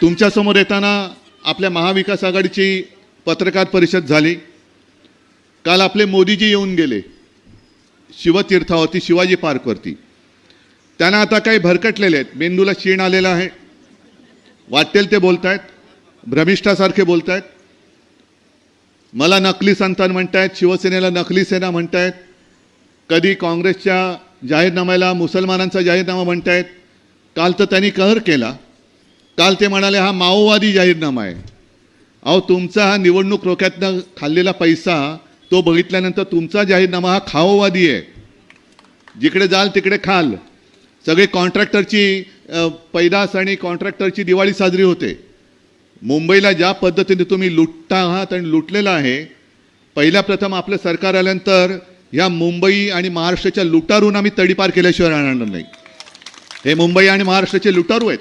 तुमच्यासमोर येताना आपल्या महाविकास आघाडीची पत्रकार परिषद झाली। काल आपले मोदीजी येऊन गेले शिवतीर्थावरती, शिवाजी पार्कवरती। त्यांना आता काही भरकटलेले आहेत, मेंदूला क्षीण आलेला आहे, वाटेल ते बोलतायत, भ्रमिष्ठासारखे बोलतायत। मला नकली संतान म्हणतायत, शिवसेनेला नकली सेना म्हणतायत, कधी काँग्रेसच्या जाहीरनाम्याला मुसलमानांचा जाहीरनामा म्हणतायत। काल तर त्यांनी कहर केला, काल ते म्हणाले हा माओवादी जाहीरनामा आहे। अहो, तुमचा हा निवडणूक रोख्यातनं खाल्लेला पैसा तो बघितल्यानंतर तुमचा जाहीरनामा हा खाओवादी आहे, जिकडे जाल तिकडे खाल। सगळे कॉन्ट्रॅक्टरची पैदास आणि कॉन्ट्रॅक्टरची दिवाळी साजरी होते। मुंबईला ज्या पद्धतीने तुम्ही लुटता आहात आणि लुटलेला आहे, पहिल्या प्रथम आपलं सरकार आल्यानंतर या मुंबई आणि महाराष्ट्राच्या लुटारून आम्ही तडीपार केल्याशिवाय राहणार नाही। हे मुंबई आणि महाराष्ट्राचे लुटारू आहेत।